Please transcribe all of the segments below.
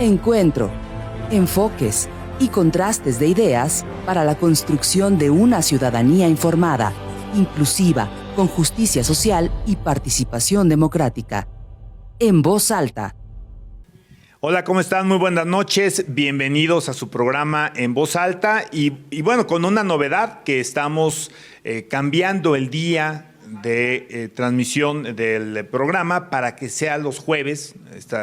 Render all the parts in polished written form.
Encuentro, enfoques y contrastes de ideas para la construcción de una ciudadanía informada, inclusiva, con justicia social y participación democrática. En Voz Alta. Hola, ¿cómo están? Muy buenas noches. Bienvenidos a su programa En Voz Alta. Y bueno, con una novedad que estamos cambiando el día de transmisión del programa para que sea los jueves.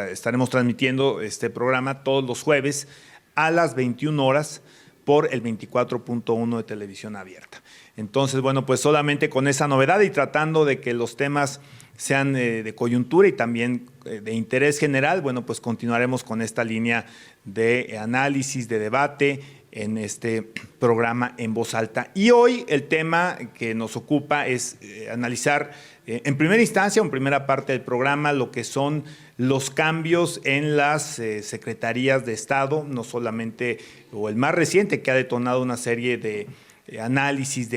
Estaremos transmitiendo este programa todos los jueves a las 21 horas por el 24.1 de Televisión Abierta. Entonces, bueno, pues solamente con esa novedad y tratando de que los temas sean de coyuntura y también de interés general, bueno, pues continuaremos con esta línea de análisis, de debate en este programa En Voz Alta. Y hoy el tema que nos ocupa es analizar en primera instancia, en primera parte del programa, lo que son los cambios en las secretarías de Estado, no solamente, o el más reciente que ha detonado una serie de análisis,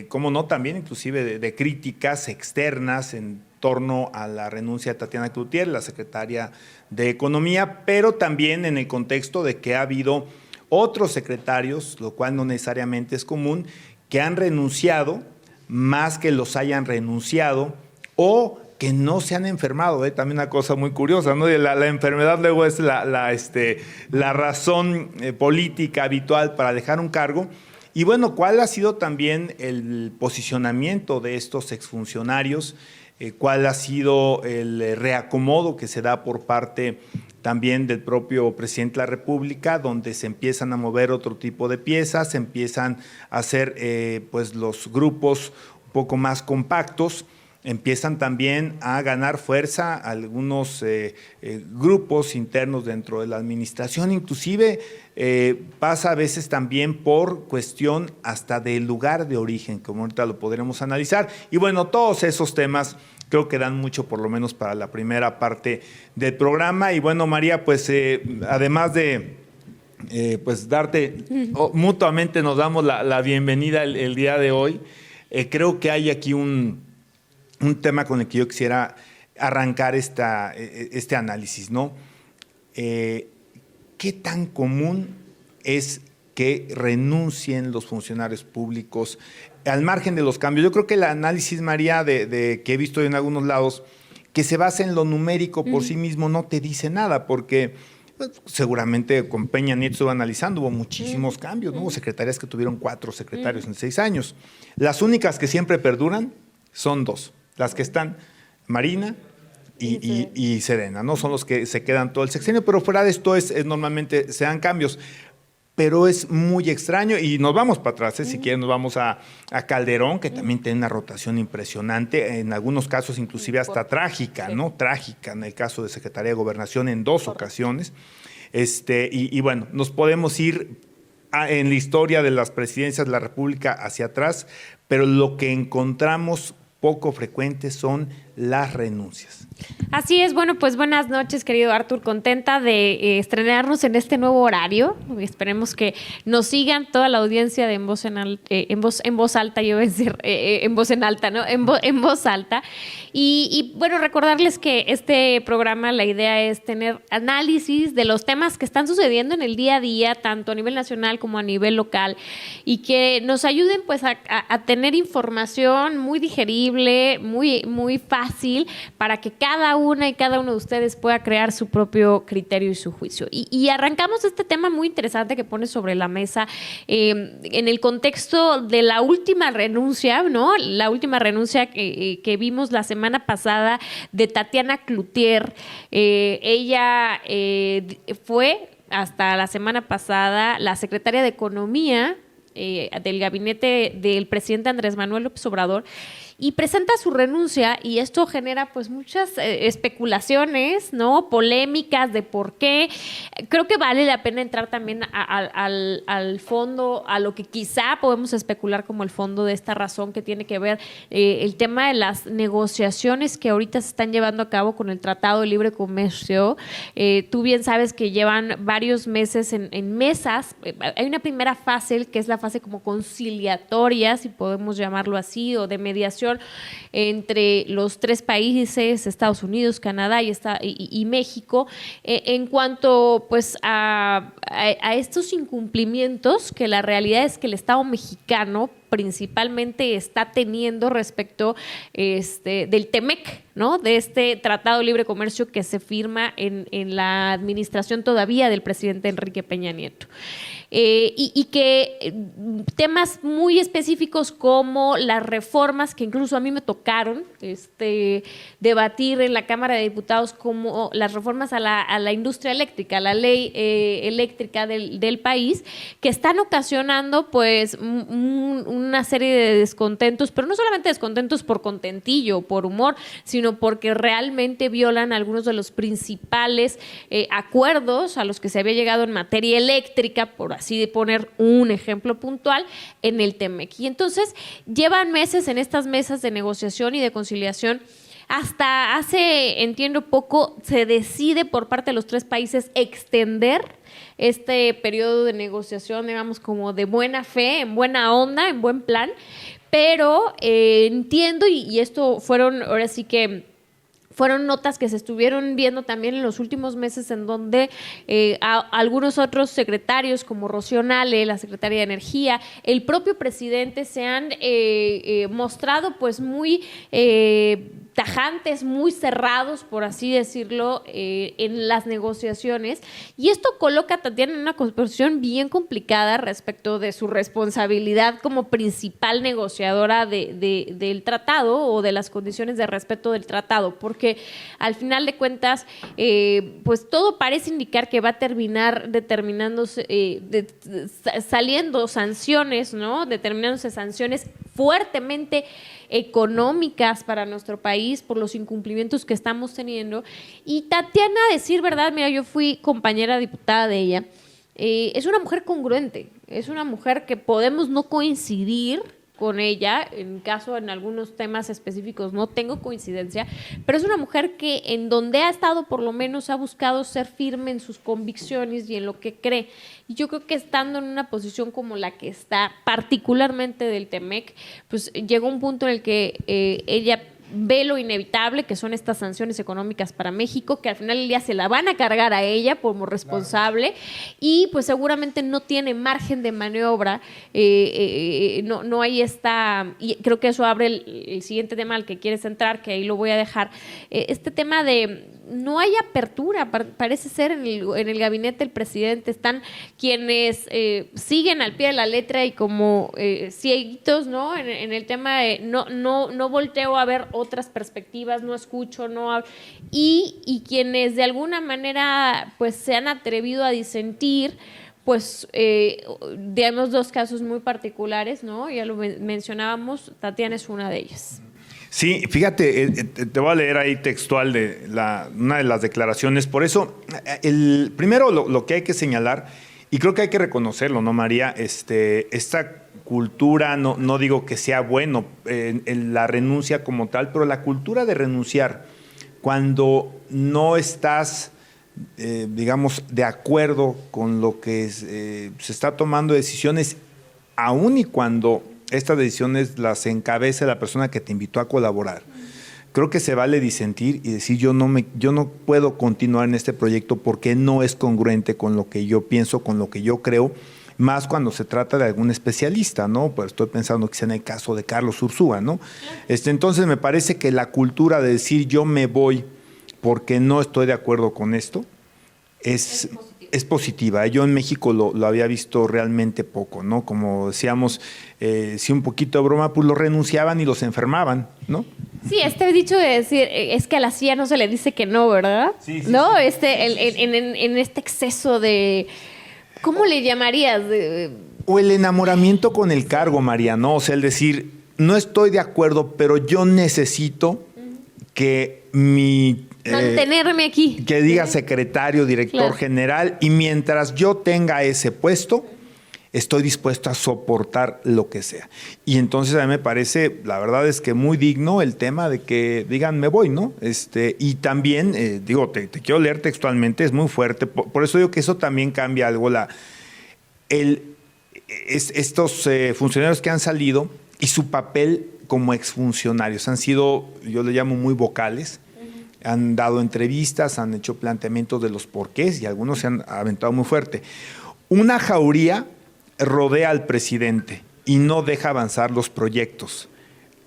cómo no, también inclusive de críticas externas en torno a la renuncia de Tatiana Cloutier, la secretaria de Economía, pero también en el contexto de que ha habido otros secretarios, lo cual no necesariamente es común, que han renunciado, más que los hayan renunciado, o que no se han enfermado. También una cosa muy curiosa, ¿no? La enfermedad luego es la razón política habitual para dejar un cargo. Y bueno, ¿cuál ha sido también el posicionamiento de estos exfuncionarios? ¿Cuál ha sido el reacomodo que se da por parte también del propio presidente de la República, donde se empiezan a mover otro tipo de piezas, se empiezan a hacer pues los grupos un poco más compactos, empiezan también a ganar fuerza algunos grupos internos dentro de la administración, inclusive pasa a veces también por cuestión hasta del lugar de origen, como ahorita lo podremos analizar. Y bueno, todos esos temas creo que dan mucho, por lo menos para la primera parte del programa. Y bueno, María, pues además de pues darte, mutuamente nos damos la bienvenida el día de hoy, creo que hay aquí un tema con el que yo quisiera arrancar este análisis, ¿no? ¿Qué tan común es que renuncien los funcionarios públicos al margen de los cambios? Yo creo que el análisis, María, que he visto en algunos lados, que se basa en lo numérico por sí mismo, no te dice nada, porque pues, seguramente con Peña Nieto estuvo analizando, hubo muchísimos cambios, ¿no? Hubo secretarias que tuvieron 4 secretarios en 6 años. Las únicas que siempre perduran son 2, las que están Marina y Serena, ¿no? Son los que se quedan todo el sexenio, pero fuera de esto normalmente se dan cambios. Pero es muy extraño y nos vamos para atrás, si quieren nos vamos a Calderón, que también tiene una rotación impresionante, en algunos casos inclusive hasta trágica, ¿no? Trágica, en el caso de Secretaría de Gobernación en 2 ocasiones. Y bueno, nos podemos ir en la historia de las presidencias de la República hacia atrás, pero lo que encontramos poco frecuente son las renuncias. Así es, bueno, pues buenas noches, querido Artur, contenta de estrenarnos en este nuevo horario. Esperemos que nos sigan toda la audiencia de En Voz Alta, yo voy a decir En Voz en Alta, ¿no? En Voz Alta. Y bueno, recordarles que este programa, la idea es tener análisis de los temas que están sucediendo en el día a día, tanto a nivel nacional como a nivel local, y que nos ayuden pues a tener información muy digerible, muy fácil, para que cada una y cada uno de ustedes pueda crear su propio criterio y su juicio. Y arrancamos este tema muy interesante que pone sobre la mesa en el contexto de la última renuncia, ¿no? La última renuncia que vimos la semana pasada de Tatiana Cloutier. Ella fue hasta la semana pasada la secretaria de Economía del gabinete del presidente Andrés Manuel López Obrador, y presenta su renuncia, y esto genera pues muchas especulaciones, ¿no? Polémicas de por qué. Creo que vale la pena entrar también al fondo, a lo que quizá podemos especular como el fondo de esta razón, que tiene que ver el tema de las negociaciones que ahorita se están llevando a cabo con el Tratado de Libre Comercio. Tú bien sabes que llevan varios meses en mesas. Hay una primera fase, que es la fase como conciliatoria, si podemos llamarlo así, o de mediación negociación entre los tres países, Estados Unidos, Canadá y México, en cuanto pues a estos incumplimientos que la realidad es que el Estado mexicano principalmente está teniendo respecto del TEMEC, ¿no? De este Tratado de Libre Comercio que se firma en la administración todavía del presidente Enrique Peña Nieto. Y que temas muy específicos como las reformas que incluso a mí me tocaron debatir en la Cámara de Diputados, como las reformas a la industria eléctrica, a la ley eléctrica del país, que están ocasionando pues una serie de descontentos, pero no solamente descontentos por contentillo, por humor, sino porque realmente violan algunos de los principales acuerdos a los que se había llegado en materia eléctrica, por así de poner un ejemplo puntual, en el TEMEC. Y entonces llevan meses en estas mesas de negociación y de conciliación. Hasta hace, entiendo poco, se decide por parte de los tres países extender este periodo de negociación, digamos, como de buena fe, en buena onda, en buen plan, pero entiendo, y esto fueron, ahora sí que fueron notas que se estuvieron viendo también en los últimos meses, en donde algunos otros secretarios, como Rocío Nale, la secretaria de Energía, el propio presidente, se han mostrado pues muy tajantes, muy cerrados, por así decirlo, en las negociaciones. Y esto coloca a Tatiana en una posición bien complicada respecto de su responsabilidad como principal negociadora del tratado o de las condiciones de respeto del tratado, porque al final de cuentas, pues todo parece indicar que va a terminar determinándose, saliendo sanciones, ¿no? Determinándose sanciones fuertemente económicas para nuestro país por los incumplimientos que estamos teniendo. Y Tatiana, a decir verdad, mira, yo fui compañera diputada de ella, es una mujer congruente, es una mujer que podemos no coincidir con ella, en algunos temas específicos no tengo coincidencia, pero es una mujer que en donde ha estado por lo menos ha buscado ser firme en sus convicciones y en lo que cree. Y yo creo que estando en una posición como la que está, particularmente del TEMEC, pues llegó un punto en el que ella ve lo inevitable, que son estas sanciones económicas para México, que al final del día se la van a cargar a ella como responsable, claro. Y pues seguramente no tiene margen de maniobra, no hay esta, y creo que eso abre el siguiente tema al que quieres entrar, que ahí lo voy a dejar, este tema de no hay apertura, parece ser en el gabinete del presidente, están quienes siguen al pie de la letra y como cieguitos, ¿no? En el tema de no volteo a ver otras perspectivas, no escucho, y quienes de alguna manera pues se han atrevido a disentir, pues digamos dos casos muy particulares, ¿no? Ya lo mencionábamos, Tatiana es una de ellas. Sí, fíjate, te voy a leer ahí textual de una de las declaraciones. Por eso, primero lo que hay que señalar, y creo que hay que reconocerlo, ¿no, María? Esta cultura, no digo que sea bueno en la renuncia como tal, pero la cultura de renunciar cuando no estás, digamos, de acuerdo con lo que se está tomando decisiones, aun y cuando estas decisiones las encabece la persona que te invitó a colaborar. Creo que se vale disentir y decir yo no puedo continuar en este proyecto porque no es congruente con lo que yo pienso, con lo que yo creo, más cuando se trata de algún especialista, ¿no? Pues estoy pensando quizá en el caso de Carlos Ursúa, ¿no? Entonces me parece que la cultura de decir yo me voy porque no estoy de acuerdo con esto es positiva. Yo en México lo había visto realmente poco, ¿no? Como decíamos, si un poquito de broma, pues los renunciaban y los enfermaban, ¿no? Sí, dicho de decir, es que a la CIA no se le dice que no, ¿verdad? Sí, ¿no? Sí. En este exceso de, ¿cómo le llamarías? O el enamoramiento con el cargo, María, ¿no? O sea, el decir, no estoy de acuerdo, pero yo necesito que mantenerme aquí. Que diga secretario, director claro. general, y mientras yo tenga ese puesto, estoy dispuesto a soportar lo que sea. Y entonces a mí me parece, la verdad es que muy digno el tema de que digan me voy, ¿no? Y también, te quiero leer textualmente, es muy fuerte, por eso digo que eso también cambia algo, estos funcionarios que han salido y su papel como exfuncionarios. Han sido, yo le llamo muy vocales, han dado entrevistas, han hecho planteamientos de los porqués y algunos se han aventado muy fuerte. Una jauría rodea al presidente y no deja avanzar los proyectos.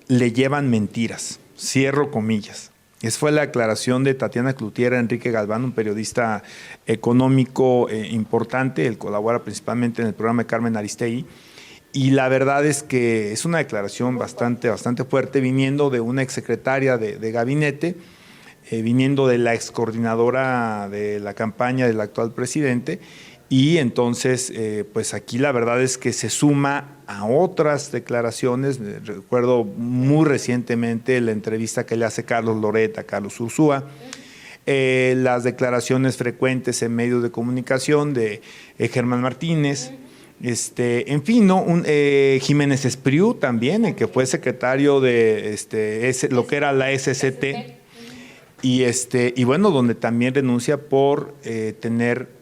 Le llevan mentiras, cierro comillas. Esa fue la declaración de Tatiana Cloutier a Enrique Galván, un periodista económico importante. Él colabora principalmente en el programa de Carmen Aristegui. Y la verdad es que es una declaración bastante fuerte, viniendo de una exsecretaria de gabinete, viniendo de la excoordinadora de la campaña del actual presidente. Y entonces, pues aquí la verdad es que se suma a otras declaraciones. Recuerdo muy recientemente la entrevista que le hace Carlos Loret a Carlos Ursúa, las declaraciones frecuentes en medios de comunicación de Germán Martínez, en fin, ¿no? Jiménez Espriu también, el que fue secretario de lo que era la SCT, y bueno, donde también renuncia por tener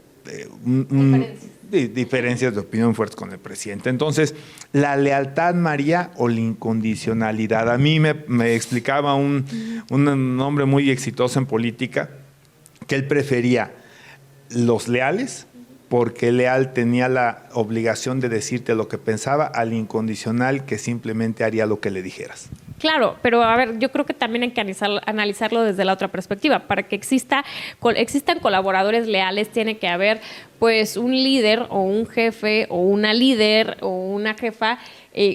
diferencias de opinión fuertes con el presidente. Entonces, la lealtad, María, o la incondicionalidad. A mí me explicaba un hombre muy exitoso en política que él prefería los leales, porque el leal tenía la obligación de decirte lo que pensaba, al incondicional que simplemente haría lo que le dijeras. Claro, pero a ver, yo creo que también hay que analizarlo desde la otra perspectiva. Para que existan colaboradores leales, tiene que haber pues un líder o un jefe o una líder o una jefa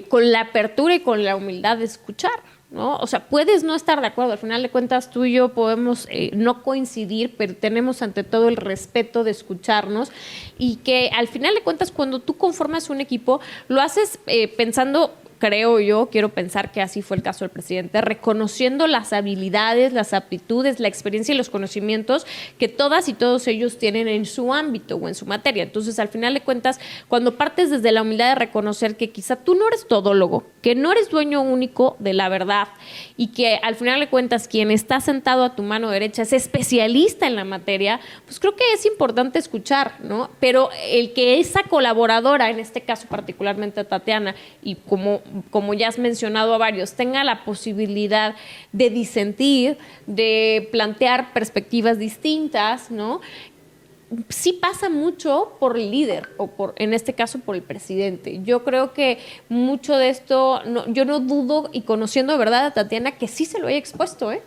con la apertura y con la humildad de escuchar, ¿no? O sea, puedes no estar de acuerdo. Al final de cuentas, tú y yo podemos no coincidir, pero tenemos ante todo el respeto de escucharnos, y que al final de cuentas, cuando tú conformas un equipo, lo haces pensando, creo yo, quiero pensar que así fue el caso del presidente, reconociendo las habilidades, las aptitudes, la experiencia y los conocimientos que todas y todos ellos tienen en su ámbito o en su materia. Entonces, al final de cuentas, cuando partes desde la humildad de reconocer que quizá tú no eres todólogo, que no eres dueño único de la verdad, y que al final de cuentas quien está sentado a tu mano derecha es especialista en la materia, pues creo que es importante escuchar, ¿no? Pero el que esa colaboradora, en este caso particularmente Tatiana, y como ya has mencionado a varios, tenga la posibilidad de disentir, de plantear perspectivas distintas, ¿no? Sí pasa mucho por el líder, o en este caso por el presidente. Yo creo que mucho de esto, yo no dudo, y conociendo de verdad a Tatiana, que sí se lo haya expuesto, ¿eh?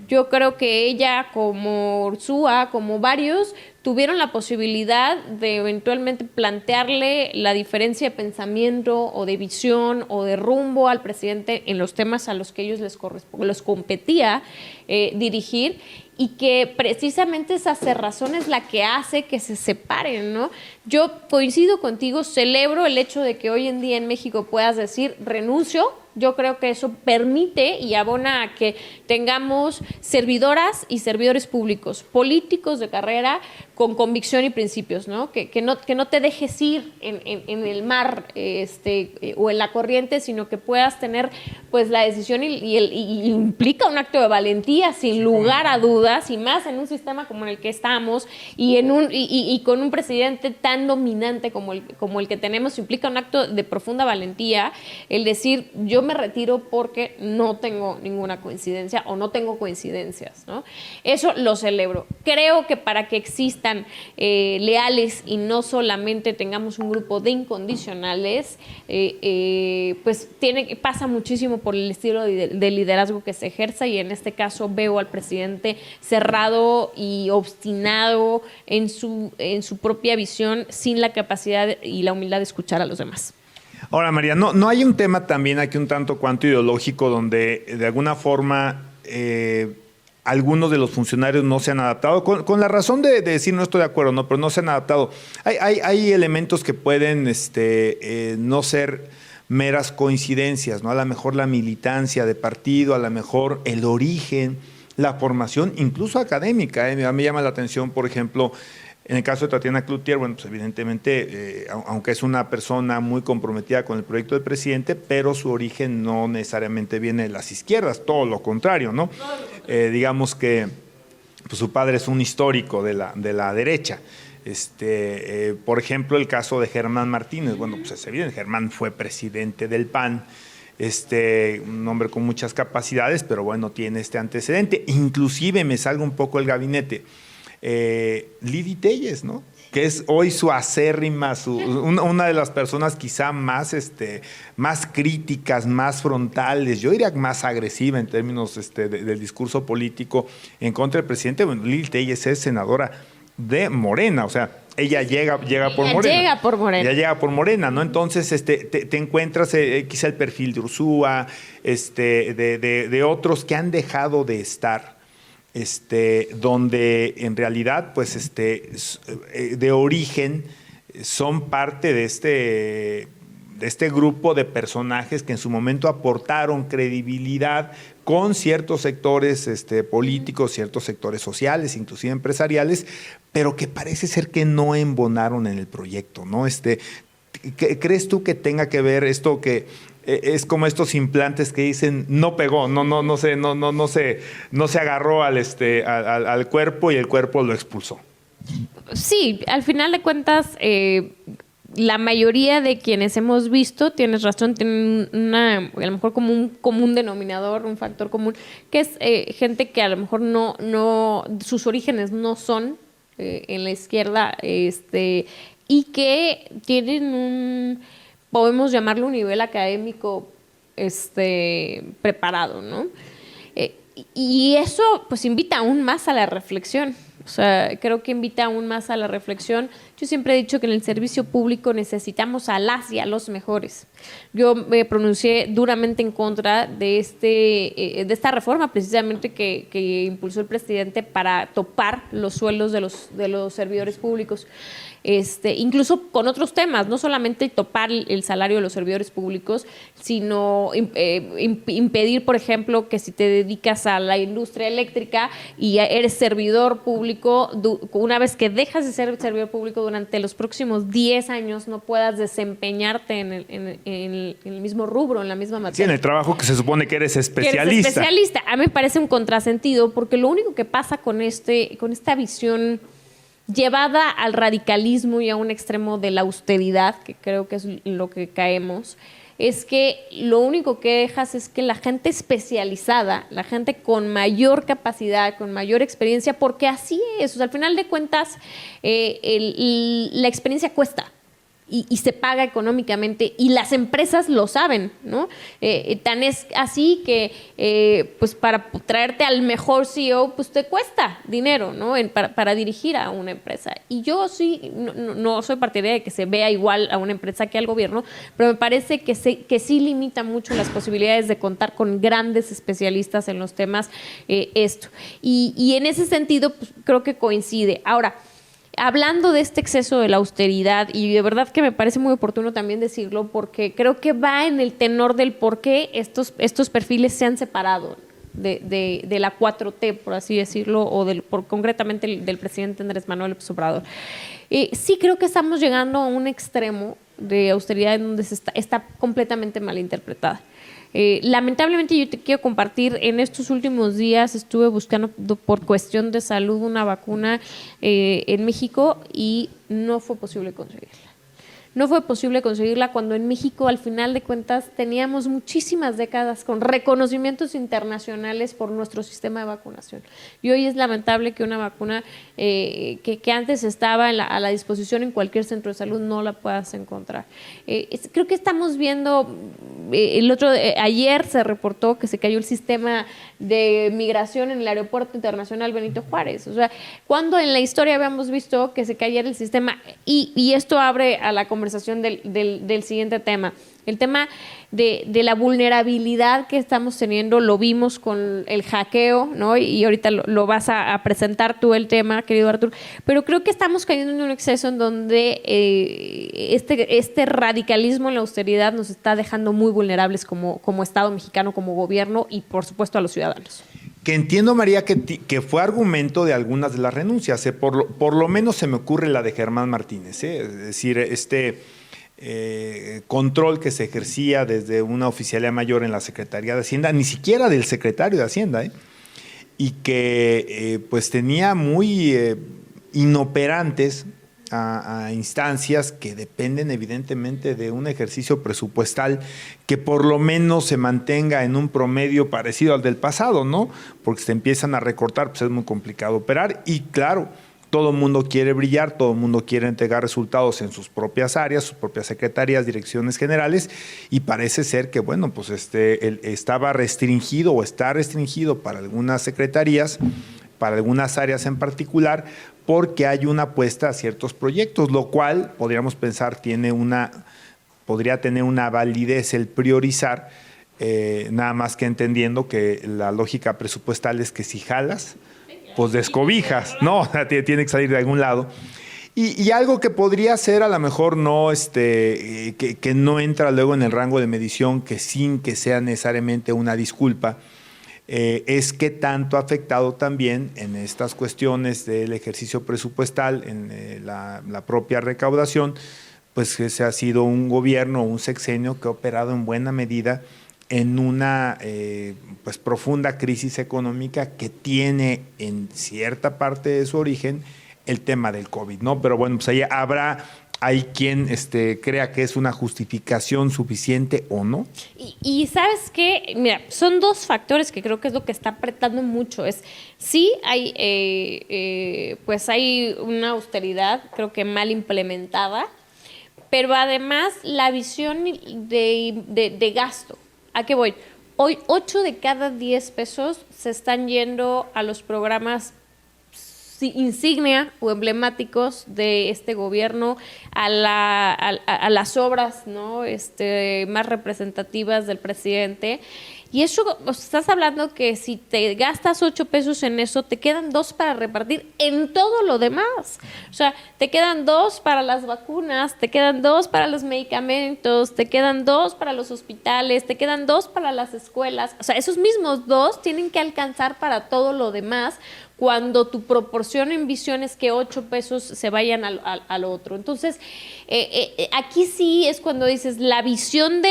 Yo creo que ella, como Ursúa, como varios, tuvieron la posibilidad de eventualmente plantearle la diferencia de pensamiento o de visión o de rumbo al presidente en los temas a los que ellos les competía dirigir, y que precisamente esa cerrazón es la que hace que se separen, ¿no? Yo coincido contigo, celebro el hecho de que hoy en día en México puedas decir renuncio. Yo creo que eso permite y abona a que tengamos servidoras y servidores públicos, políticos de carrera con convicción y principios, ¿no? Que no te dejes ir en el mar o en la corriente, sino que puedas tener pues la decisión y implica un acto de valentía sin lugar a dudas, y más en un sistema como en el que estamos y con un presidente tan dominante como el que tenemos. Implica un acto de profunda valentía el decir yo me retiro porque no tengo ninguna coincidencia o no tengo coincidencias, ¿no? Eso lo celebro. Creo que para que existan leales y no solamente tengamos un grupo de incondicionales, pues pasa muchísimo por el estilo de liderazgo que se ejerza, y en este caso veo al presidente cerrado y obstinado en su propia visión, sin la capacidad y la humildad de escuchar a los demás. Ahora, María, ¿no hay un tema también aquí un tanto cuanto ideológico donde de alguna forma algunos de los funcionarios no se han adaptado? Con la razón de decir no estoy de acuerdo, ¿no? Pero no se han adaptado. Hay elementos que pueden no ser meras coincidencias, ¿no? A lo mejor la militancia de partido, a lo mejor el origen, la formación, incluso académica. A mí me llama la atención, por ejemplo, en el caso de Tatiana Cloutier, bueno, pues evidentemente, aunque es una persona muy comprometida con el proyecto del presidente, pero su origen no necesariamente viene de las izquierdas, todo lo contrario, ¿no? Digamos que pues, su padre es un histórico de la derecha. Por ejemplo, el caso de Germán Martínez, bueno, pues es evidente, Germán fue presidente del PAN, un hombre con muchas capacidades, pero bueno, tiene este antecedente. Inclusive me salga un poco el gabinete. Lili Téllez, ¿no? Que es hoy su acérrima, una de las personas quizá más críticas, más frontales, yo diría más agresiva en términos del discurso político en contra del presidente. Bueno, Lili Téllez es senadora de Morena, o sea, ella llega por Morena. Ella llega por Morena, ¿no? Entonces, te encuentras quizá el perfil de Ursúa, de otros que han dejado de estar. Donde en realidad, pues, de origen son parte de este grupo de personajes que en su momento aportaron credibilidad con ciertos sectores políticos, ciertos sectores sociales, inclusive empresariales, pero que parece ser que no embonaron en el proyecto, ¿no? ¿Crees tú que tenga que ver esto que es como estos implantes que dicen no pegó, no se agarró al cuerpo y el cuerpo lo expulsó? Sí, al final de cuentas, la mayoría de quienes hemos visto, tienes razón, tienen a lo mejor como un común denominador, un factor común, que es gente que a lo mejor no sus orígenes no son en la izquierda, y que tienen podemos llamarlo un nivel académico preparado, ¿no? Y eso pues invita aún más a la reflexión. O sea, creo que invita aún más a la reflexión. Yo siempre he dicho que en el servicio público necesitamos a las y a los mejores. Yo me pronuncié duramente en contra de esta reforma precisamente que impulsó el presidente para topar los sueldos de los servidores públicos. Incluso con otros temas, no solamente topar el salario de los servidores públicos, sino impedir, por ejemplo, que si te dedicas a la industria eléctrica y eres servidor público, una vez que dejas de ser servidor público durante los próximos 10 años no puedas desempeñarte en el mismo rubro, en la misma materia. Sí, en el trabajo que se supone que eres especialista. A mí me parece un contrasentido, porque lo único que pasa con esta visión llevada al radicalismo y a un extremo de la austeridad, que creo que es lo que caemos, es que lo único que dejas es que la gente especializada, la gente con mayor capacidad, con mayor experiencia, porque así es, o sea, al final de cuentas, la experiencia cuesta. Y se paga económicamente, y las empresas lo saben, ¿no? Tan es así que pues para traerte al mejor CEO pues te cuesta dinero, ¿no? Para dirigir a una empresa. Y yo sí no soy partidaria de que se vea igual a una empresa que al gobierno, pero me parece que sí limita mucho las posibilidades de contar con grandes especialistas en los temas esto. Y en ese sentido pues creo que coincide. Ahora, hablando de este exceso de la austeridad, y de verdad que me parece muy oportuno también decirlo, porque creo que va en el tenor del por qué estos perfiles se han separado de la 4T, por así decirlo, o concretamente del presidente Andrés Manuel López Obrador. Sí creo que estamos llegando a un extremo de austeridad en donde está completamente malinterpretada. Lamentablemente yo te quiero compartir, en estos últimos días estuve buscando por cuestión de salud una vacuna en México y no fue posible conseguirla. No fue posible conseguirla cuando en México, al final de cuentas, teníamos muchísimas décadas con reconocimientos internacionales por nuestro sistema de vacunación. Y hoy es lamentable que una vacuna que antes estaba a la disposición en cualquier centro de salud no la puedas encontrar. Creo que estamos viendo, ayer se reportó que se cayó el sistema de migración en el Aeropuerto Internacional Benito Juárez. O sea, cuando en la historia habíamos visto que se cayera el sistema, y esto abre a la conversación del siguiente tema. El tema de la vulnerabilidad que estamos teniendo, lo vimos con el hackeo, ¿no? Y ahorita lo vas a presentar tú el tema, querido Artur, pero creo que estamos cayendo en un exceso en donde este radicalismo en la austeridad nos está dejando muy vulnerables como Estado mexicano, como gobierno y por supuesto a los ciudadanos. Que entiendo, María, que fue argumento de algunas de las renuncias. Por lo menos se me ocurre la de Germán Martínez. Es decir, control que se ejercía desde una oficialía mayor en la Secretaría de Hacienda, ni siquiera del secretario de Hacienda, y que pues tenía muy inoperantes a instancias que dependen evidentemente de un ejercicio presupuestal que por lo menos se mantenga en un promedio parecido al del pasado, ¿no? Porque si se empiezan a recortar, pues es muy complicado operar y claro, todo el mundo quiere brillar, todo el mundo quiere entregar resultados en sus propias áreas, sus propias secretarías, direcciones generales, y parece ser que, bueno, pues estaba restringido o está restringido para algunas secretarías, para algunas áreas en particular, porque hay una apuesta a ciertos proyectos, lo cual podríamos pensar podría tener una validez el priorizar, nada más que entendiendo que la lógica presupuestal es que si jalas, pues descobijas, ¿no? Tiene que salir de algún lado. Y algo que podría ser a lo mejor no, que no entra luego en el rango de medición, que sin que sea necesariamente una disculpa, es que tanto ha afectado también en estas cuestiones del ejercicio presupuestal, en la propia recaudación, pues que se ha sido un gobierno, un sexenio que ha operado en buena medida en una pues profunda crisis económica que tiene en cierta parte de su origen el tema del COVID, ¿no? Pero bueno, pues ahí hay quien crea que es una justificación suficiente o no. Y sabes qué, mira, son dos factores que creo que es lo que está apretando mucho. Sí hay, pues hay una austeridad, creo que mal implementada, pero además la visión de gasto. ¿A qué voy? Hoy 8 de cada 10 pesos se están yendo a los programas insignia o emblemáticos de este gobierno, a las obras, ¿no? Más representativas del presidente. Y eso, estás hablando que si te gastas 8 pesos en eso, te quedan 2 para repartir en todo lo demás. O sea, te quedan 2 para las vacunas, te quedan 2 para los medicamentos, te quedan 2 para los hospitales, te quedan 2 para las escuelas. O sea, esos mismos 2 tienen que alcanzar para todo lo demás, cuando tu proporción en visión es que 8 pesos se vayan al otro. Entonces, aquí sí es cuando dices la visión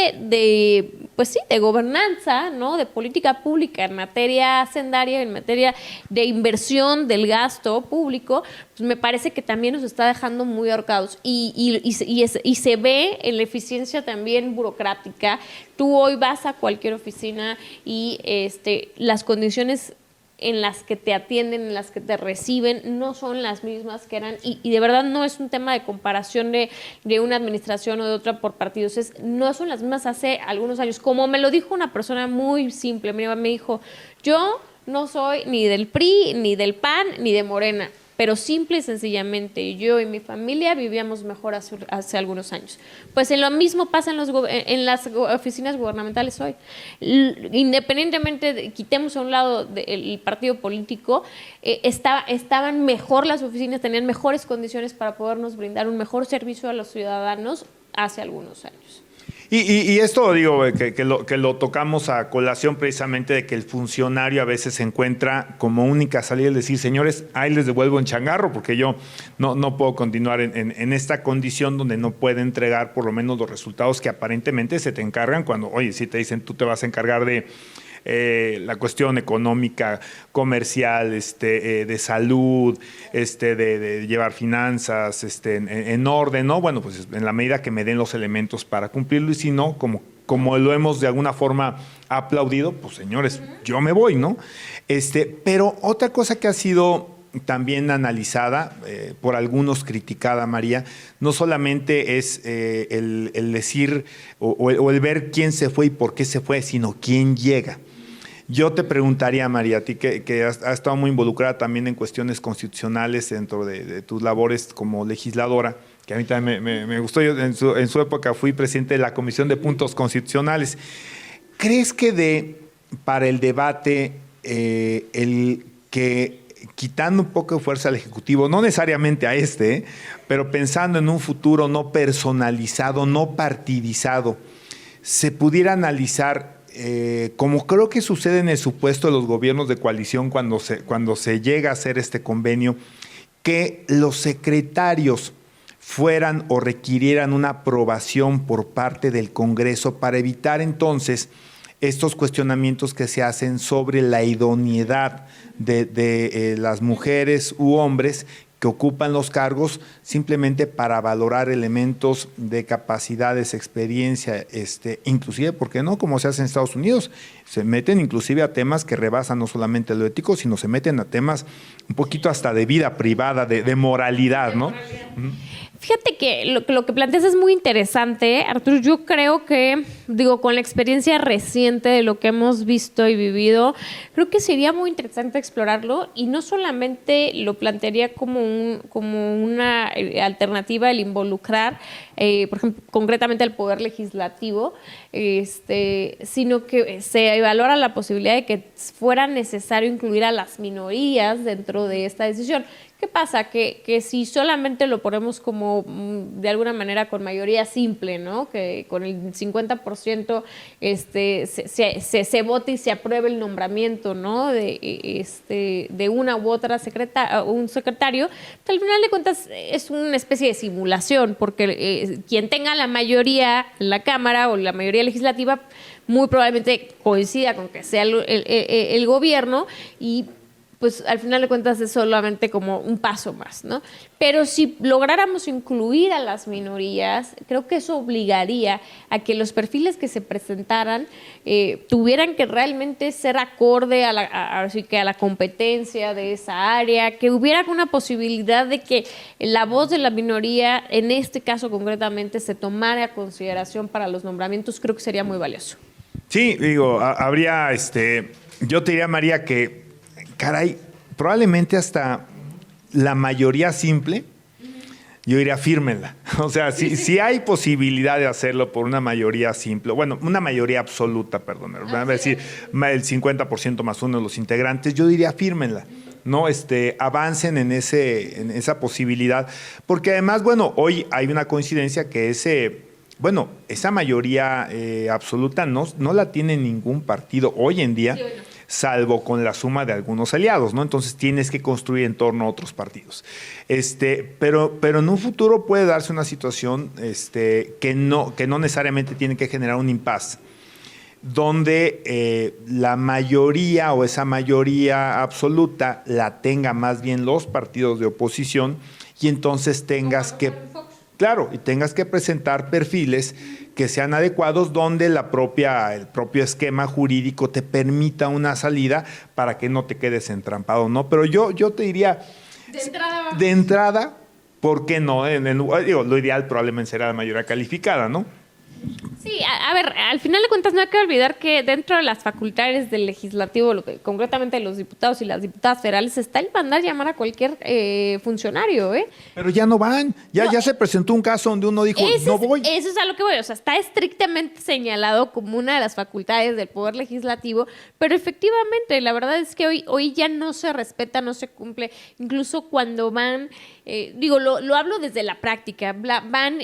pues sí, de gobernanza, ¿no? De política pública en materia hacendaria, en materia de inversión del gasto público, pues me parece que también nos está dejando muy ahorcados. Y se ve en la eficiencia también burocrática. Tú hoy vas a cualquier oficina y las condiciones en las que te atienden, en las que te reciben, no son las mismas que eran, y de verdad no es un tema de comparación de una administración o de otra por partidos, no son las mismas hace algunos años, como me lo dijo una persona muy simple, me dijo, yo no soy ni del PRI, ni del PAN, ni de Morena, pero simple y sencillamente yo y mi familia vivíamos mejor hace algunos años. Pues en lo mismo pasa en las oficinas gubernamentales hoy. Independientemente, quitemos a un lado el partido político, estaban mejor las oficinas, tenían mejores condiciones para podernos brindar un mejor servicio a los ciudadanos hace algunos años. Y esto digo que lo tocamos a colación precisamente de que el funcionario a veces se encuentra como única salida el decir, señores, ahí les devuelvo en changarro porque yo no puedo continuar en esta condición donde no puede entregar por lo menos los resultados que aparentemente se te encargan cuando, oye, si te dicen tú te vas a encargar de la cuestión económica, comercial, de salud, de llevar finanzas, en orden, ¿no? Bueno, pues en la medida que me den los elementos para cumplirlo y si no, como lo hemos de alguna forma aplaudido, pues señores, yo me voy, ¿no? Pero otra cosa que ha sido también analizada, por algunos criticada, María, no solamente es el decir o el ver quién se fue y por qué se fue, sino quién llega. Yo te preguntaría, María, a ti que has estado muy involucrada también en cuestiones constitucionales dentro de tus labores como legisladora, que a mí también me gustó, yo en su época fui presidente de la Comisión de Puntos Constitucionales. ¿Crees que para el debate, el que quitando un poco de fuerza al Ejecutivo, no necesariamente a pero pensando en un futuro no personalizado, no partidizado, se pudiera analizar, como creo que sucede en el supuesto de los gobiernos de coalición cuando se llega a hacer este convenio, que los secretarios fueran o requirieran una aprobación por parte del Congreso para evitar entonces estos cuestionamientos que se hacen sobre la idoneidad de las mujeres u hombres que ocupan los cargos simplemente para valorar elementos de capacidades, experiencia, inclusive, ¿por qué no? Como se hace en Estados Unidos, se meten inclusive a temas que rebasan no solamente lo ético, sino se meten a temas un poquito hasta de vida privada, de moralidad, ¿no? Fíjate que lo que planteas es muy interesante, Arturo. Yo creo que, con la experiencia reciente de lo que hemos visto y vivido, creo que sería muy interesante explorarlo, y no solamente lo plantearía como una alternativa el involucrar, por ejemplo, concretamente al Poder Legislativo, sino que se valora la posibilidad de que fuera necesario incluir a las minorías dentro de esta decisión. ¿Qué pasa? Que si solamente lo ponemos como, de alguna manera, con mayoría simple, ¿no? Que con el 50% se vote y se apruebe el nombramiento, ¿no? De una u otra un secretario, al final de cuentas es una especie de simulación, porque quien tenga la mayoría en la Cámara o la mayoría legislativa muy probablemente coincida con que sea el gobierno, y pues al final de cuentas es solamente como un paso más, ¿no? Pero si lográramos incluir a las minorías, creo que eso obligaría a que los perfiles que se presentaran tuvieran que realmente ser acorde a la competencia de esa área, que hubiera una posibilidad de que la voz de la minoría, en este caso concretamente, se tomara a consideración para los nombramientos. Creo que sería muy valioso. Sí, habría, yo te diría, María, que caray, probablemente hasta la mayoría simple, yo diría fírmenla. O sea, si hay posibilidad de hacerlo por una mayoría simple, bueno, una mayoría absoluta, perdón, a decir, el 50% más uno de los integrantes, yo diría fírmenla, ¿no? Avancen en esa posibilidad, porque además, bueno, hoy hay una coincidencia que esa mayoría absoluta no la tiene ningún partido hoy en día. Sí, bueno, salvo con la suma de algunos aliados, ¿no? Entonces tienes que construir en torno a otros partidos. Pero en un futuro puede darse una situación que no necesariamente tiene que generar un impasse, donde la mayoría o esa mayoría absoluta la tenga más bien los partidos de oposición, y entonces tengas que presentar perfiles que sean adecuados, donde el propio esquema jurídico te permita una salida para que no te quedes entrampado, ¿no? Pero yo te diría, de entrada, ¿por qué no? Lo ideal probablemente será la mayoría calificada, ¿no? Sí, a ver, al final de cuentas no hay que olvidar que dentro de las facultades del legislativo, concretamente de los diputados y las diputadas federales, está el mandar llamar a cualquier funcionario, ¿eh? Pero ya no van, ya se presentó un caso donde uno dijo, no voy. Eso es a lo que voy, o sea, está estrictamente señalado como una de las facultades del Poder Legislativo, pero efectivamente, la verdad es que hoy ya no se respeta, no se cumple, incluso cuando van, lo hablo desde la práctica, van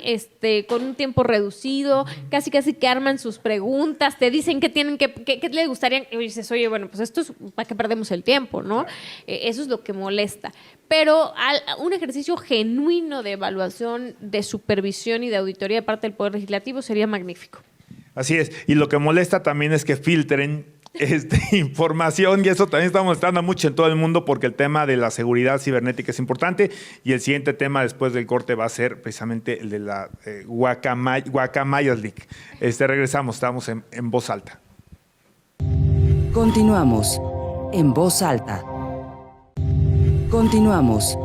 con un tiempo reducido, casi que arman sus preguntas, te dicen qué les gustaría, y dices, oye, bueno, pues esto es para que perdemos el tiempo, ¿no? Eso es lo que molesta. Pero un ejercicio genuino de evaluación, de supervisión y de auditoría de parte del Poder Legislativo sería magnífico. Así es, y lo que molesta también es que filtren información, y eso también está molestando mucho en todo el mundo, porque el tema de la seguridad cibernética es importante, y el siguiente tema después del corte va a ser precisamente el de la Guacamayas League. Regresamos, estamos en Voz Alta. Continuamos en Voz Alta. Continuamos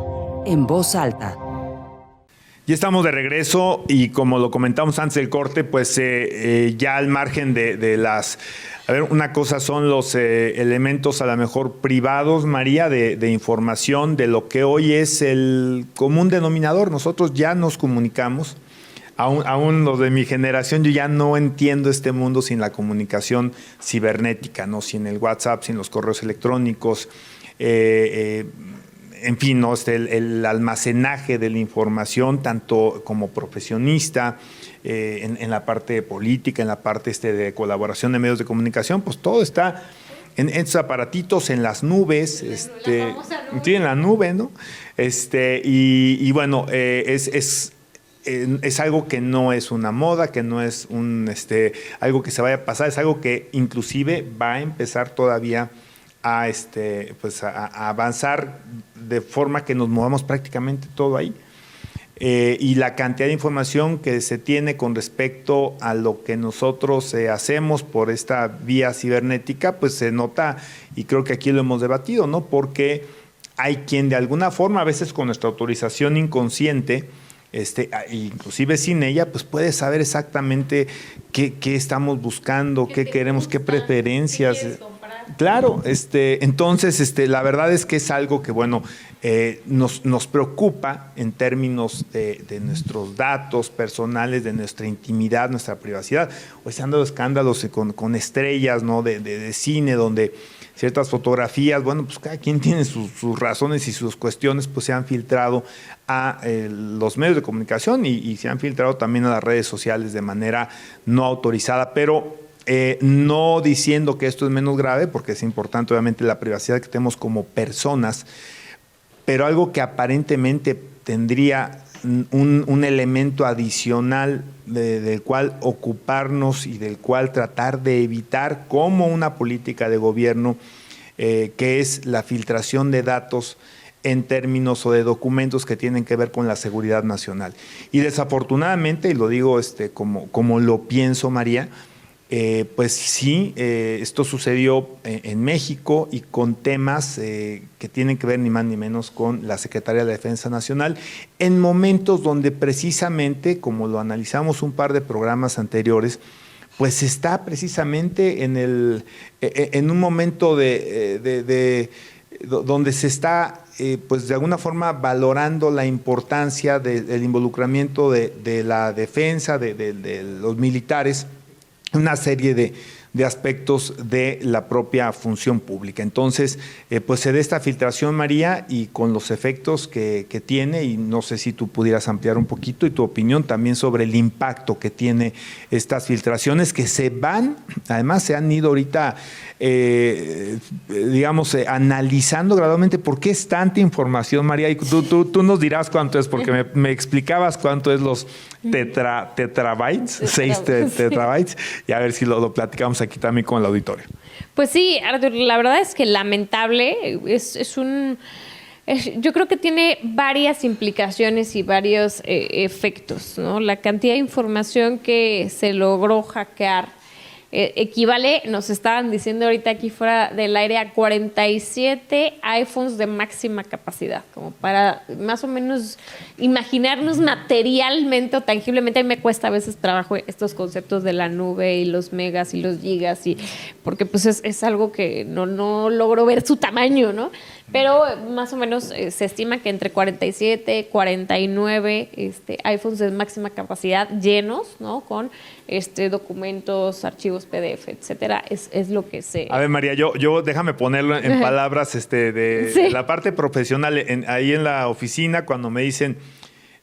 en Voz Alta. Ya estamos de regreso, y como lo comentamos antes del corte, pues ya al margen de las... A ver, una cosa son los elementos a lo mejor privados, María, de información, de lo que hoy es el común denominador. Nosotros ya nos comunicamos, aún los de mi generación, yo ya no entiendo este mundo sin la comunicación cibernética, ¿no? Sin el WhatsApp, sin los correos electrónicos, en fin, ¿no? El almacenaje de la información, tanto como profesionista, en la parte política, en la parte de colaboración de medios de comunicación, pues todo está en estos aparatitos, en las nubes, sí, en la nube, ¿no? Y bueno, es algo que no es una moda, que no es algo que se vaya a pasar, es algo que inclusive va a empezar todavía a avanzar de forma que nos movamos prácticamente todo ahí. Y la cantidad de información que se tiene con respecto a lo que nosotros hacemos por esta vía cibernética, pues se nota, y creo que aquí lo hemos debatido, ¿no? Porque hay quien de alguna forma, a veces con nuestra autorización inconsciente, inclusive sin ella, pues puede saber exactamente qué estamos buscando, qué queremos, qué preferencias. Claro, entonces la verdad es que es algo que, bueno, nos preocupa en términos de nuestros datos personales, de nuestra intimidad, nuestra privacidad. Hoy se han dado escándalos con estrellas, ¿no? de cine, donde ciertas fotografías, bueno, pues cada quien tiene sus razones y sus cuestiones, pues se han filtrado a los medios de comunicación y se han filtrado también a las redes sociales de manera no autorizada, pero no diciendo que esto es menos grave, porque es importante obviamente la privacidad que tenemos como personas, pero algo que aparentemente tendría un elemento adicional del cual ocuparnos y del cual tratar de evitar como una política de gobierno, que es la filtración de datos en términos o de documentos que tienen que ver con la seguridad nacional. Y desafortunadamente, y lo digo como lo pienso, María, pues sí, esto sucedió en México y con temas que tienen que ver ni más ni menos con la Secretaría de Defensa Nacional, en momentos donde precisamente, como lo analizamos un par de programas anteriores, pues está precisamente en un momento donde se está, pues de alguna forma, valorando la importancia del involucramiento de la defensa, de los militares, una serie de aspectos de la propia función pública. Entonces, pues se da esta filtración, María, y con los efectos que tiene, y no sé si tú pudieras ampliar un poquito y tu opinión también sobre el impacto que tiene estas filtraciones que además se han ido ahorita, analizando gradualmente. ¿Por qué es tanta información, María? Y tú nos dirás cuánto es, porque me explicabas cuánto es los terabytes, 6 terabytes, y a ver si lo platicamos aquí también con el auditorio. Pues sí, Artur, la verdad es que lamentable, yo creo que tiene varias implicaciones y varios efectos, ¿no? La cantidad de información que se logró hackear equivale, nos estaban diciendo ahorita aquí fuera del aire, a 47 iPhones de máxima capacidad, como para más o menos imaginarnos materialmente o tangiblemente. A mí me cuesta a veces trabajo estos conceptos de la nube y los megas y los gigas, porque pues es algo que no logro ver su tamaño, ¿no? Pero más o menos se estima que entre 47, 49 iPhones de máxima capacidad llenos, ¿no? Con documentos, archivos PDF, etcétera, es lo que se... A ver, María, yo déjame ponerlo en palabras de la parte profesional. Ahí en la oficina, cuando me dicen,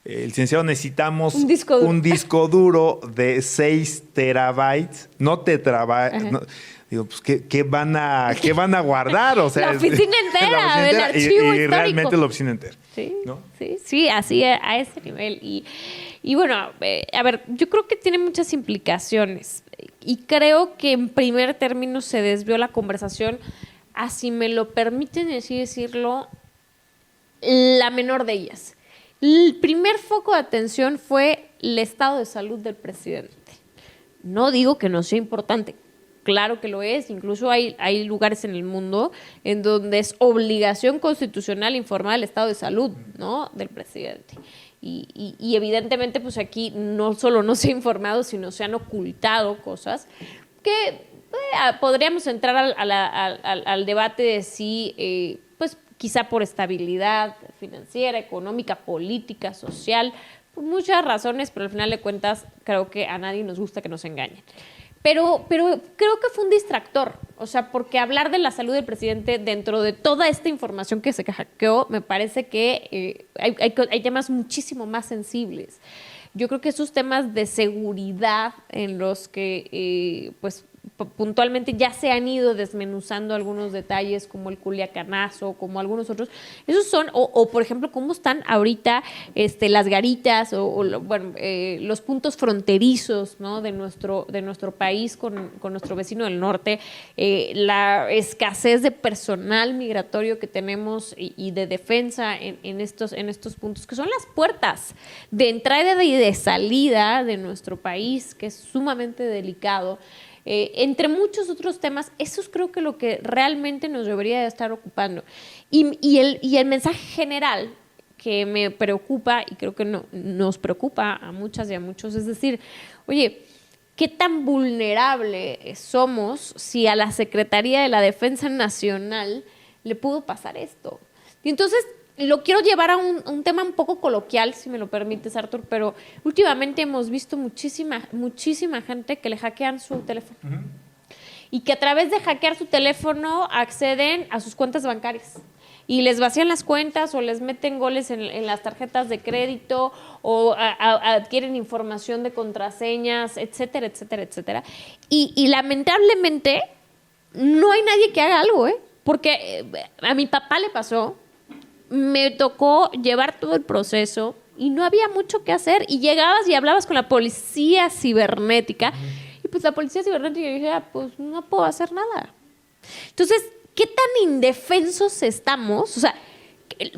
licenciado, necesitamos un disco duro de 6 terabytes, no tetrabytes. No, digo, pues, ¿qué van a guardar? O sea, la oficina entera, el archivo y realmente la oficina entera. Sí, ¿no? sí, así a ese nivel. Y bueno, a ver, yo creo que tiene muchas implicaciones. Y creo que en primer término se desvió la conversación, si me lo permiten así decirlo, la menor de ellas. El primer foco de atención fue el estado de salud del presidente. No digo que no sea importante. Claro que lo es, incluso hay lugares en el mundo en donde es obligación constitucional informar el estado de salud, ¿no?, del presidente. Y evidentemente pues aquí no solo no se ha informado, sino se han ocultado cosas que podríamos entrar al debate de si, pues quizá por estabilidad financiera, económica, política, social, por muchas razones, pero al final de cuentas creo que a nadie nos gusta que nos engañen. Pero creo que fue un distractor, o sea, porque hablar de la salud del presidente dentro de toda esta información que se hackeó, me parece que hay temas muchísimo más sensibles. Yo creo que esos temas de seguridad en los que, pues puntualmente ya se han ido desmenuzando algunos detalles como el Culiacanazo, como algunos otros. Esos son, o por ejemplo, cómo están ahorita las garitas los puntos fronterizos, ¿no? de nuestro país con nuestro vecino del norte, la escasez de personal migratorio que tenemos y de defensa en estos puntos, que son las puertas de entrada y de salida de nuestro país, que es sumamente delicado. Entre muchos otros temas, eso es creo que lo que realmente nos debería de estar ocupando. Y el mensaje general que me preocupa, y creo que nos preocupa a muchas y a muchos, es decir, oye, ¿qué tan vulnerable somos si a la Secretaría de la Defensa Nacional le pudo pasar esto? Y entonces lo quiero llevar a un tema un poco coloquial, si me lo permites, Artur, pero últimamente hemos visto muchísima gente que le hackean su teléfono. Uh-huh. Y que a través de hackear su teléfono acceden a sus cuentas bancarias. Y les vacían las cuentas o les meten goles en las tarjetas de crédito o adquieren información de contraseñas, etcétera, etcétera, etcétera. Y lamentablemente no hay nadie que haga algo, porque a mi papá le pasó. Me tocó llevar todo el proceso y no había mucho que hacer. Y llegabas y hablabas con la policía cibernética. Y pues la policía cibernética decía, pues no puedo hacer nada. Entonces, ¿qué tan indefensos estamos? O sea,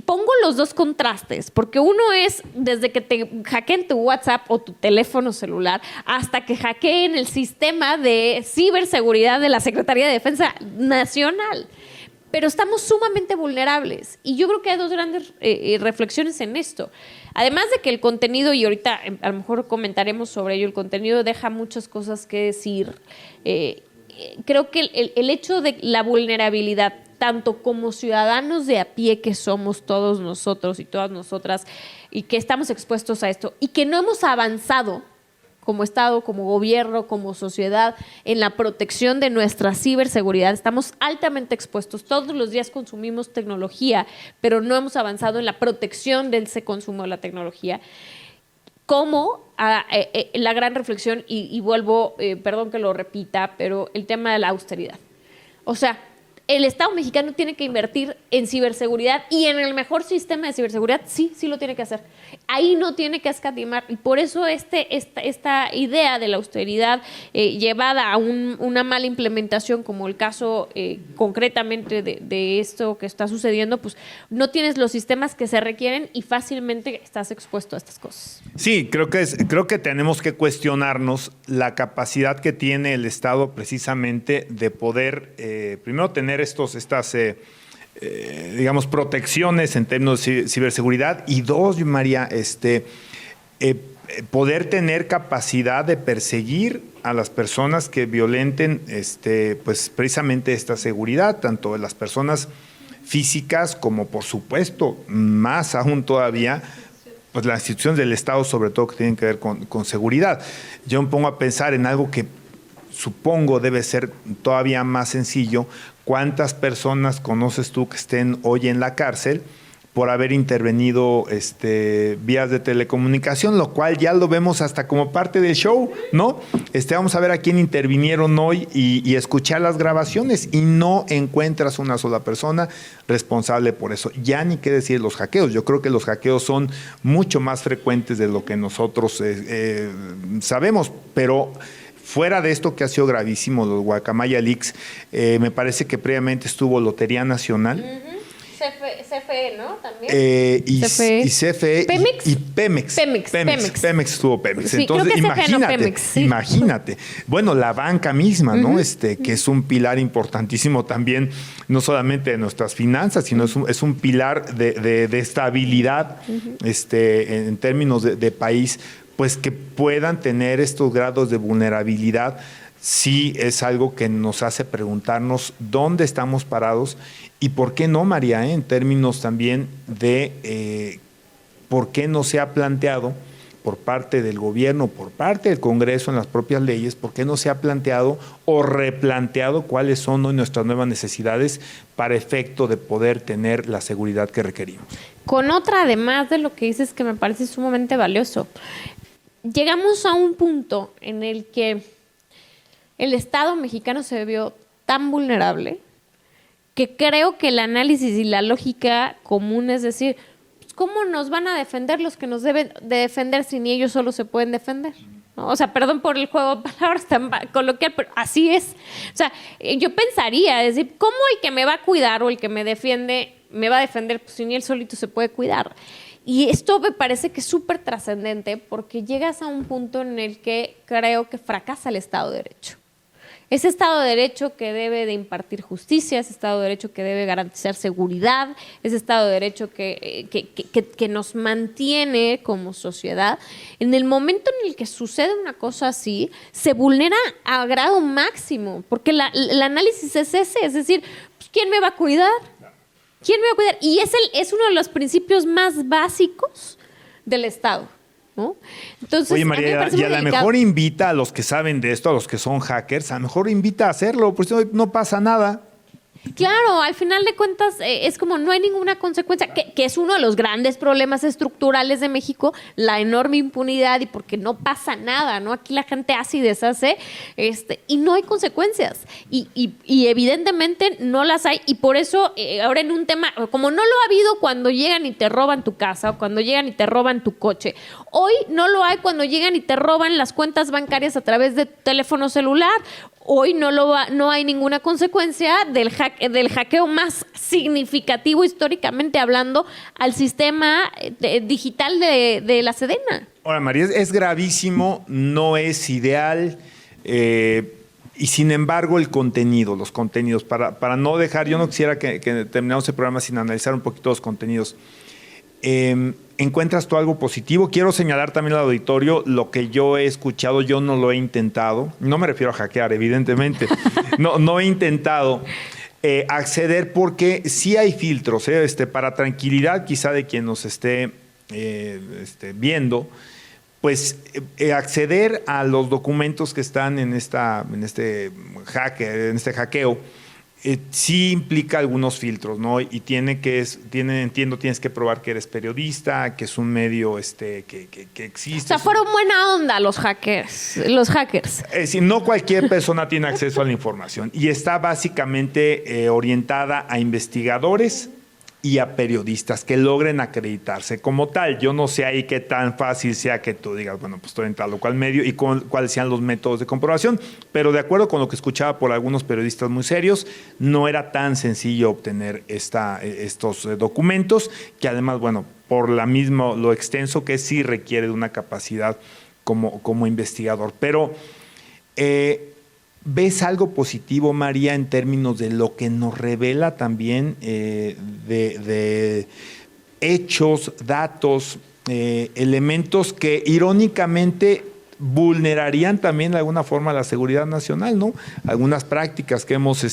pongo los dos contrastes, porque uno es desde que te hackeen tu WhatsApp o tu teléfono celular hasta que hackeen el sistema de ciberseguridad de la Secretaría de Defensa Nacional. Pero estamos sumamente vulnerables. Y yo creo que hay dos grandes reflexiones en esto. Además de que el contenido, y ahorita a lo mejor comentaremos sobre ello, el contenido deja muchas cosas que decir. Creo que el hecho de la vulnerabilidad, tanto como ciudadanos de a pie que somos todos nosotros y todas nosotras, y que estamos expuestos a esto, y que no hemos avanzado como Estado, como gobierno, como sociedad, en la protección de nuestra ciberseguridad. Estamos altamente expuestos. Todos los días consumimos tecnología, pero no hemos avanzado en la protección de ese consumo de la tecnología. Como la gran reflexión, y vuelvo, perdón que lo repita, pero el tema de la austeridad. O sea, el Estado mexicano tiene que invertir en ciberseguridad y en el mejor sistema de ciberseguridad, sí lo tiene que hacer. Ahí no tiene que escatimar. Y por eso esta idea de la austeridad llevada a una mala implementación, como el caso concretamente de esto que está sucediendo, pues no tienes los sistemas que se requieren y fácilmente estás expuesto a estas cosas. Sí, creo que tenemos que cuestionarnos la capacidad que tiene el Estado precisamente de poder, primero, tener estas digamos, protecciones en términos de ciberseguridad, y dos, María, poder tener capacidad de perseguir a las personas que violenten pues precisamente esta seguridad, tanto de las personas físicas como, por supuesto, más aún todavía, pues las instituciones del Estado, sobre todo, que tienen que ver con seguridad. Yo me pongo a pensar en algo que supongo debe ser todavía más sencillo. ¿Cuántas personas conoces tú que estén hoy en la cárcel por haber intervenido vías de telecomunicación? Lo cual ya lo vemos hasta como parte del show, ¿no? Vamos a ver a quién intervinieron hoy y escuchar las grabaciones, y no encuentras una sola persona responsable por eso. Ya ni qué decir los hackeos. Yo creo que los hackeos son mucho más frecuentes de lo que nosotros sabemos, pero fuera de esto que ha sido gravísimo, los Guacamaya Leaks, me parece que previamente estuvo Lotería Nacional. Uh-huh. CFE, ¿no? También. CFE ¿Pemex? y Pemex. Pemex estuvo Pemex. Sí, entonces, creo que imagínate, no Pemex, sí. Imagínate. Bueno, la banca misma, ¿no? Que es un pilar importantísimo también, no solamente de nuestras finanzas, sino es un pilar de estabilidad, en términos de país, pues que puedan tener estos grados de vulnerabilidad. Sí es algo que nos hace preguntarnos dónde estamos parados y por qué no, María, en términos también de por qué no se ha planteado por parte del gobierno, por parte del Congreso en las propias leyes, por qué no se ha planteado o replanteado cuáles son hoy nuestras nuevas necesidades para efecto de poder tener la seguridad que requerimos. Con otra, además de lo que dices, que me parece sumamente valioso. Llegamos a un punto en el que el Estado mexicano se vio tan vulnerable que creo que el análisis y la lógica común es decir, pues, ¿cómo nos van a defender los que nos deben de defender si ni ellos solo se pueden defender? ¿No? O sea, perdón por el juego de palabras tan coloquial, pero así es. O sea, yo pensaría, es decir, ¿cómo el que me va a cuidar o el que me defiende me va a defender pues, si ni él solito se puede cuidar? Y esto me parece que es súper trascendente porque llegas a un punto en el que creo que fracasa el Estado de Derecho. Ese Estado de Derecho que debe de impartir justicia, ese Estado de Derecho que debe garantizar seguridad, ese Estado de Derecho que nos mantiene como sociedad, en el momento en el que sucede una cosa así, se vulnera a grado máximo, porque el análisis es ese, es decir, pues, ¿quién me va a cuidar? ¿Quién me va a cuidar? Y es uno de los principios más básicos del Estado, ¿no? Entonces, oye, María, y a lo mejor invita a los que saben de esto, a los que son hackers, a lo mejor invita a hacerlo, por eso no pasa nada. Claro, al final de cuentas es como no hay ninguna consecuencia, que es uno de los grandes problemas estructurales de México, la enorme impunidad y porque no pasa nada, ¿no? Aquí la gente hace y deshace y no hay consecuencias y evidentemente no las hay y por eso ahora en un tema, como no lo ha habido cuando llegan y te roban tu casa o cuando llegan y te roban tu coche, hoy no lo hay cuando llegan y te roban las cuentas bancarias a través de teléfono celular. Hoy no hay ninguna consecuencia del hackeo más significativo históricamente hablando al sistema digital de la Sedena. Ahora, María, es gravísimo, no es ideal y sin embargo los contenidos, para no dejar, yo no quisiera que terminemos el programa sin analizar un poquito los contenidos. ¿Encuentras tú algo positivo? Quiero señalar también al auditorio lo que yo he escuchado, yo no lo he intentado, no me refiero a hackear, evidentemente, no he intentado acceder porque sí hay filtros, para tranquilidad quizá de quien nos esté viendo, pues acceder a los documentos que están en este hackeo, sí implica algunos filtros, ¿no? Y entiendo, tienes que probar que eres periodista, que es un medio que existe. O sea, fueron buena onda los hackers. Es decir, no cualquier persona tiene acceso a la información y está básicamente orientada a investigadores y a periodistas que logren acreditarse como tal. Yo no sé ahí qué tan fácil sea que tú digas, bueno, pues estoy en tal o cual medio y cuáles sean los métodos de comprobación, pero de acuerdo con lo que escuchaba por algunos periodistas muy serios, no era tan sencillo obtener estos documentos, que además, bueno, por lo extenso que sí requiere de una capacidad como investigador. Pero ¿ves algo positivo, María, en términos de lo que nos revela también de hechos, datos, elementos que irónicamente vulnerarían también de alguna forma la seguridad nacional, ¿no? Algunas prácticas que hemos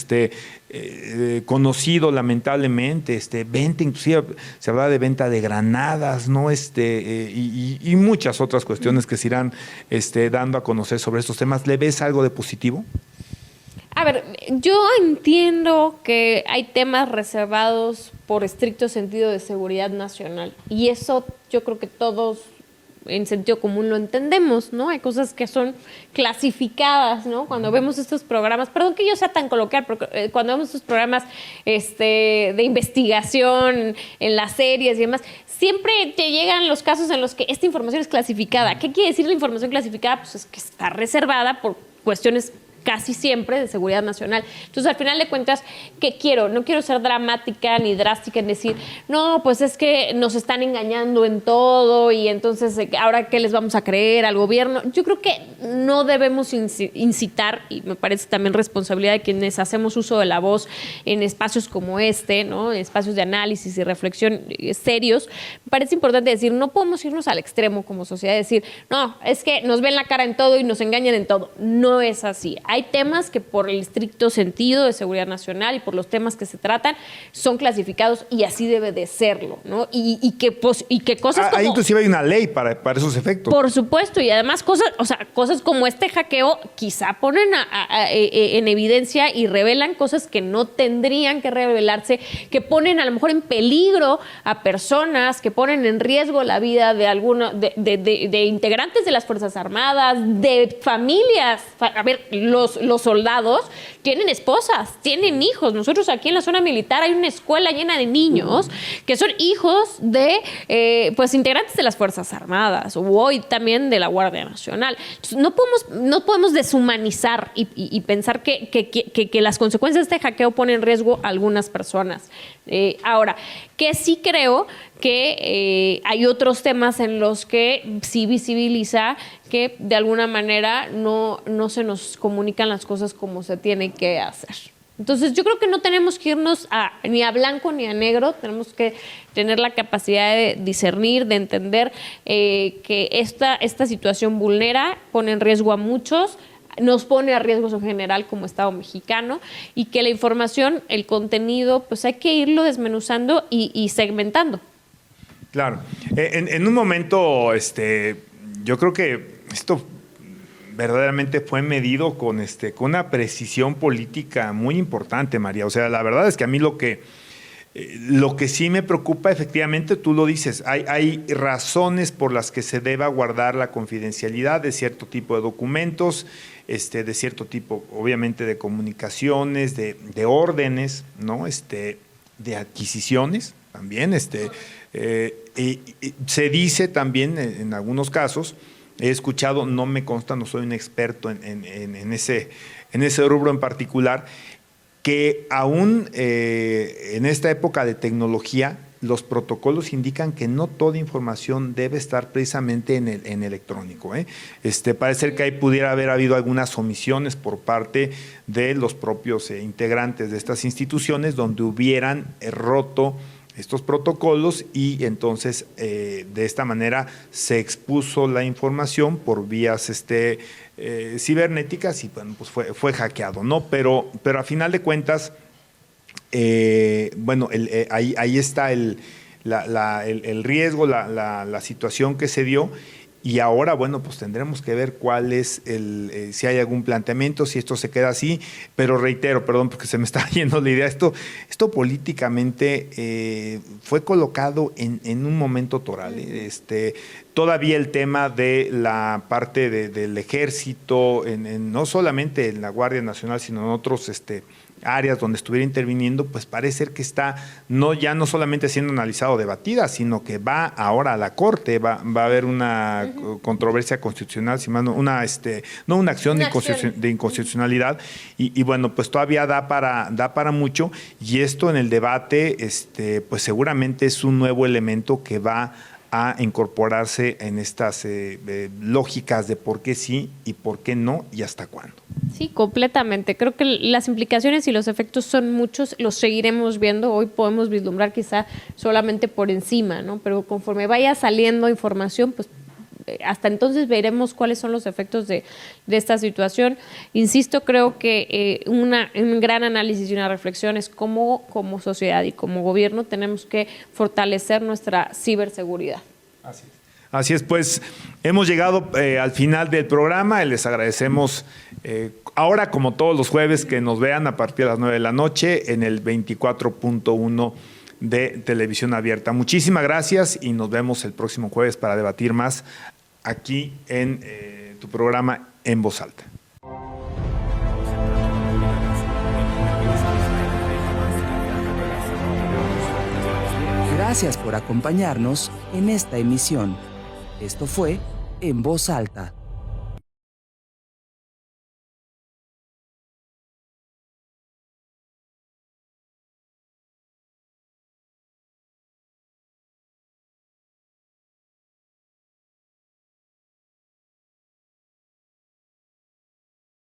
conocido lamentablemente, venta, inclusive se hablaba de venta de granadas, ¿no? Y muchas otras cuestiones que se irán dando a conocer sobre estos temas. ¿Le ves algo de positivo? A ver, yo entiendo que hay temas reservados por estricto sentido de seguridad nacional y eso yo creo que todos en sentido común lo entendemos, ¿no? Hay cosas que son clasificadas, ¿no? Cuando vemos estos programas, perdón que yo sea tan coloquial, pero cuando vemos estos programas de investigación en las series y demás, siempre te llegan los casos en los que esta información es clasificada. ¿Qué quiere decir la información clasificada? Pues es que está reservada por cuestiones casi siempre de seguridad nacional. Entonces, al final de cuentas, ¿qué quiero? No quiero ser dramática ni drástica en decir, no, pues es que nos están engañando en todo y entonces, ¿ahora qué les vamos a creer al gobierno? Yo creo que no debemos incitar, y me parece también responsabilidad de quienes hacemos uso de la voz en espacios como ¿no? En espacios de análisis y reflexión serios. Me parece importante decir, no podemos irnos al extremo como sociedad, decir, no, es que nos ven la cara en todo y nos engañan en todo. No es así. Hay temas que por el estricto sentido de seguridad nacional y por los temas que se tratan son clasificados y así debe de serlo, ¿no? Y que cosas como... Inclusive hay una ley para esos efectos. Por supuesto, y además cosas como este hackeo quizá ponen en evidencia y revelan cosas que no tendrían que revelarse, que ponen a lo mejor en peligro a personas, que ponen en riesgo la vida de integrantes de las Fuerzas Armadas, de familias. A ver, los soldados tienen esposas, tienen hijos. Nosotros aquí en la zona militar hay una escuela llena de niños que son hijos de pues integrantes de las Fuerzas Armadas o hoy también de la Guardia Nacional. Entonces, no podemos deshumanizar y pensar que las consecuencias de este hackeo ponen en riesgo a algunas personas. Ahora, que sí creo que hay otros temas en los que sí visibiliza que de alguna manera no se nos comunican las cosas como se tiene que hacer. Entonces yo creo que no tenemos que irnos ni a blanco ni a negro, tenemos que tener la capacidad de discernir, de entender que esta situación vulnera, pone en riesgo a muchos, nos pone a riesgo en general como Estado mexicano y que la información, el contenido, pues hay que irlo desmenuzando y segmentando. Claro. En un momento, yo creo que esto verdaderamente fue medido con una precisión política muy importante, María. O sea, la verdad es que a mí lo que sí me preocupa, efectivamente, tú lo dices, hay razones por las que se deba guardar la confidencialidad de cierto tipo de documentos, de cierto tipo, obviamente, de comunicaciones, de órdenes, ¿no? De adquisiciones también. Y se dice también, en algunos casos, he escuchado, no me consta, no soy un experto en ese rubro en particular, que aún en esta época de tecnología, los protocolos indican que no toda información debe estar precisamente en electrónico. Parece que ahí pudiera haber habido algunas omisiones por parte de los propios integrantes de estas instituciones donde hubieran roto estos protocolos y entonces de esta manera se expuso la información por vías cibernéticas y bueno, pues fue hackeado, ¿no? Pero a final de cuentas, bueno, ahí está el riesgo, la situación que se dio. Y ahora, bueno, pues tendremos que ver cuál es si hay algún planteamiento, si esto se queda así. Pero reitero, perdón, porque se me está yendo la idea, esto políticamente fue colocado en un momento toral. Todavía el tema de la parte del ejército, no solamente en la Guardia Nacional, sino en otros áreas donde estuviera interviniendo, pues parece ser que está ya no solamente siendo analizado, debatida, sino que va ahora a la Corte, va a haber una controversia constitucional, una acción de inconstitucionalidad y bueno, pues todavía da para mucho y esto en el debate, pues seguramente es un nuevo elemento que va a incorporarse en estas lógicas de por qué sí y por qué no y hasta cuándo. Sí, completamente. Creo que las implicaciones y los efectos son muchos, los seguiremos viendo. Hoy podemos vislumbrar quizá solamente por encima, ¿no? Pero conforme vaya saliendo información, pues hasta entonces veremos cuáles son los efectos de esta situación. Insisto, creo que un gran análisis y una reflexión es cómo como sociedad y como gobierno tenemos que fortalecer nuestra ciberseguridad. Así es, pues hemos llegado al final del programa. Les agradecemos ahora, como todos los jueves, que nos vean a partir de las 9 de la noche en el 24.1 de Televisión Abierta. Muchísimas gracias y nos vemos el próximo jueves para debatir más aquí en tu programa En Voz Alta. Gracias por acompañarnos en esta emisión. Esto fue En Voz Alta.